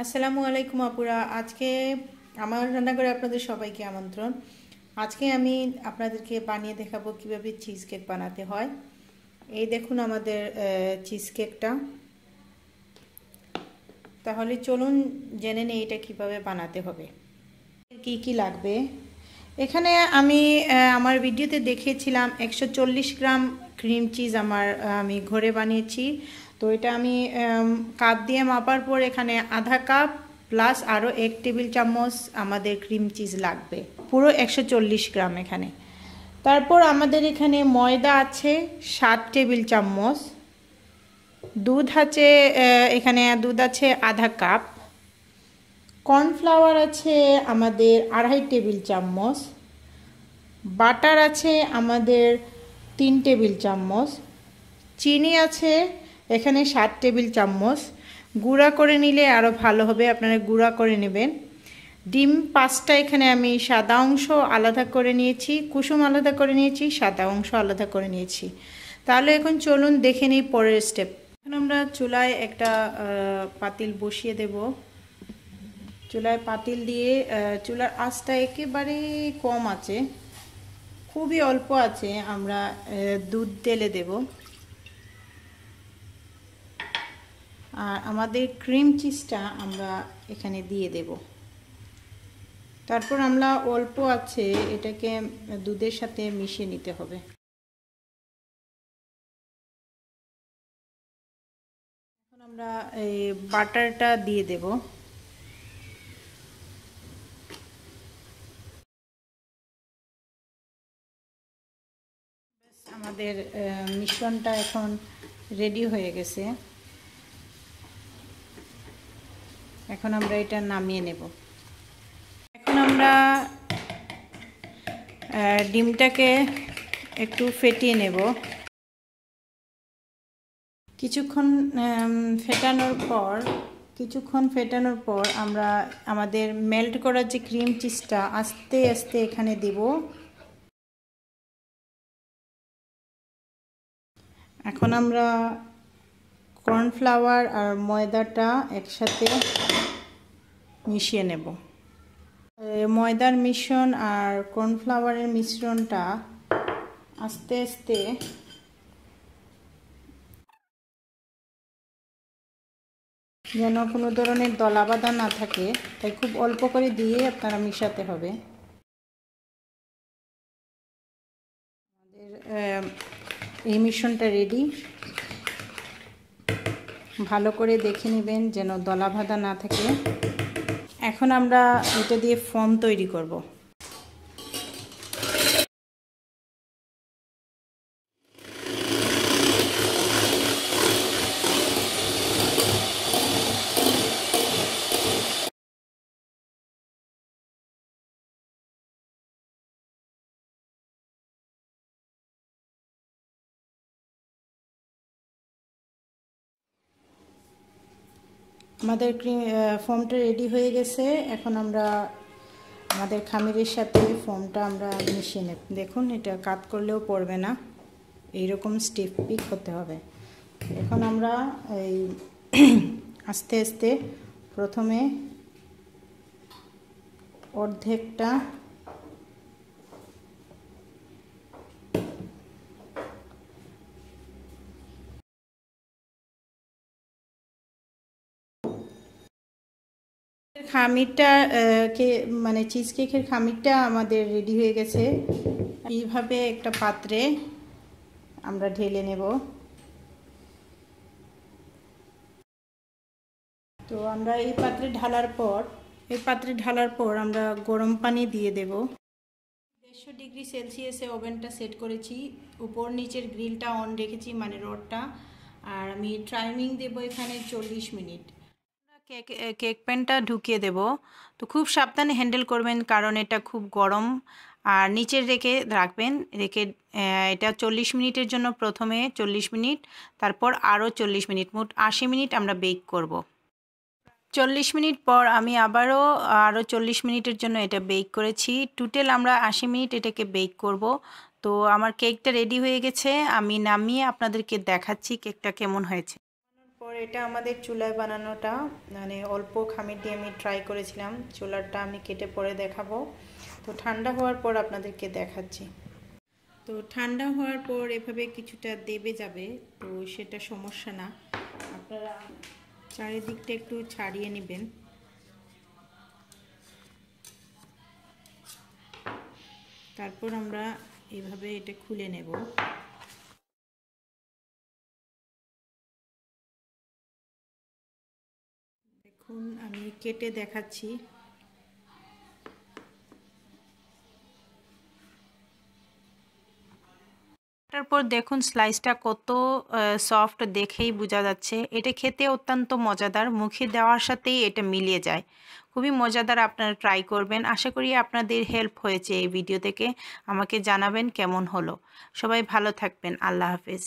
আসসালামু আলাইকুম আপুরা। আজকে আমার রান্নাঘরে আপনাদের সবাইকে আমন্ত্রণ। আজকে আমি আপনাদেরকে বানিয়ে দেখাবো কিভাবে চিজ কেক বানাতে হয়। এই দেখুন আমাদের চিজ কেকটা। তাহলে চলুন জেনে নেই এটা কিভাবে বানাতে হবে, কি কি লাগবে। এখানে আমি আমার ভিডিওতে দেখিয়েছিলাম 140 গ্রাম ক্রিম চিজ আমি ঘরে বানিয়েছি। তো এটা আমি কাপ দিয়ে মাপার পর এখানে আধা কাপ প্লাস আরও 1 টেবিল চামচ আমাদের ক্রিম চিজ লাগবে, পুরো 140 গ্রাম এখানে। তারপর আমাদের এখানে ময়দা আছে 7 টেবিল চামচ, দুধ আছে এখানে দুধ আছে আধা কাপ, কর্নফ্লাওয়ার আছে আমাদের 2.5 টেবিল চামচ, বাটার আছে আমাদের 3 টেবিল চামচ, চিনি আছে এখানে 7 টেবিল চামচ। গুঁড়া করে নিলে আরও ভালো হবে, আপনারা গুঁড়া করে নেবেন। ডিম 5টা এখানে আমি সাদা অংশ আলাদা করে নিয়েছি, কুসুম আলাদা করে নিয়েছি, সাদা অংশ আলাদা করে নিয়েছি। তাহলে এখন চলুন দেখে নিই পরের স্টেপ। এখন আমরা চুলায় একটা পাতিল বসিয়ে দেব। চুলায় পাতিল দিয়ে চুলার আঁচটা একেবারে কম আছে, খুবই অল্প আছে। আমরা দুধ ঢেলে দেব আর আমাদের ক্রিম চিজটা আমরা এখানে দিয়ে দেব। তারপর আমরা অল্প আছে এটাকে দুধের সাথে মিশিয়ে নিতে হবে। এখন আমরা এই বাটারটা দিয়ে দেব। আমাদের মিশ্রণটা এখন রেডি হয়ে গেছে। এখন আমরা এটা নামিয়ে নেব। এখন আমরা ডিমটাকে একটু ফেটিয়ে নেব। কিছুক্ষণ ফেটানোর পর আমরা আমাদের মেল্ট করা যে ক্রিম চিজটা আস্তে আস্তে এখানে দেব। এখন আমরা কর্নফ্লাওয়ার আর ময়দাটা একসাথে মিশিয়ে নেব। ময়দার মিশ্রণ আর কর্নফ্লাওয়ারের মিশ্রণটা আস্তে আস্তে যেন কোনো ধরনের দলা বাঁধা না থাকে, তাই খুব অল্প করে দিয়ে আপনারা মিশাতে হবে। আমাদের এই মিশ্রণটা রেডি। ভালো করে দেখে নেবেন যেন দলা বাঁধা না থাকে। এখন আমরা এটা দিয়ে ফর্ম তৈরি করব। আমাদের ফর্মটা রেডি হয়ে গেছে। এখন আমরা আমাদের খামিরের সাথে ফর্মটা আমরা মিশিয়ে নেব। দেখুন এটা কাট করলেও পড়বে না, এইরকম স্টিফ পিক হতে হবে। এখন আমরা এই আস্তে আস্তে প্রথমে অর্ধেকটা খামিরটা মানে চিজ কেকের খামিরটা আমাদের রেডি হয়ে গেছে। এইভাবে একটা পাত্রে আমরা ঢেলে নেব। তো আমরা এই পাত্রে ঢালার পর আমরা গরম পানি দিয়ে দেব। 150 ডিগ্রি সেলসিয়াসে ওভেনটা সেট করেছি, উপর নিচের গ্রিলটা অন রেখেছি মানে রডটা। আর আমি টাইমিং দেব এখানে 40 মিনিট। কেক প্যানটা ঢুকিয়ে দেব। তো খুব সাবধানে হ্যান্ডেল করবেন কারণ এটা খুব গরম। আর নিচের রাখবেন, এটা 40 মিনিটের জন্য, প্রথমে 40 মিনিট, তারপর আরও 40 মিনিট, মোট 80 মিনিট আমরা বেক করব। 40 মিনিট পর আমি আরও 40 মিনিটের জন্য এটা বেক করেছি। টোটাল আমরা 80 মিনিট এটাকে বেক করব। তো আমার কেকটা রেডি হয়ে গেছে, আমি নামিয়ে আপনাদেরকে দেখাচ্ছি কেকটা কেমন হয়েছে। তারপর এটা আমাদের চুলায় বানানোটা, মানে অল্প খামির দিয়ে আমি ট্রাই করেছিলাম। চুলাটা আমি কেটে পরে দেখাবো। তো ঠান্ডা হওয়ার পর আপনাদেরকে দেখাচ্ছি। তো ঠান্ডা হওয়ার পর এভাবে কিছুটা দেবে যাবে, তো সেটা সমস্যা না। আপনারা চারিদিকটা একটু ছাড়িয়ে নেবেন। তারপর আমরা এভাবে এটা খুলে নেব। দেখুন আমি কেটে দেখাচ্ছি। তারপর দেখুন স্লাইসটা কত সফট, দেখেই বোঝা যাচ্ছে। এটা খেতে অত্যন্ত মজাদার, মুখে দেওয়ার সাথেই এটা মিলিয়ে যায়। খুবই মজাদার, আপনারা ট্রাই করবেন। আশা করি আপনাদের হেল্প হয়েছে এই ভিডিও থেকে। আমাকে জানাবেন কেমন হলো। সবাই ভালো থাকবেন। আল্লাহ হাফেজ।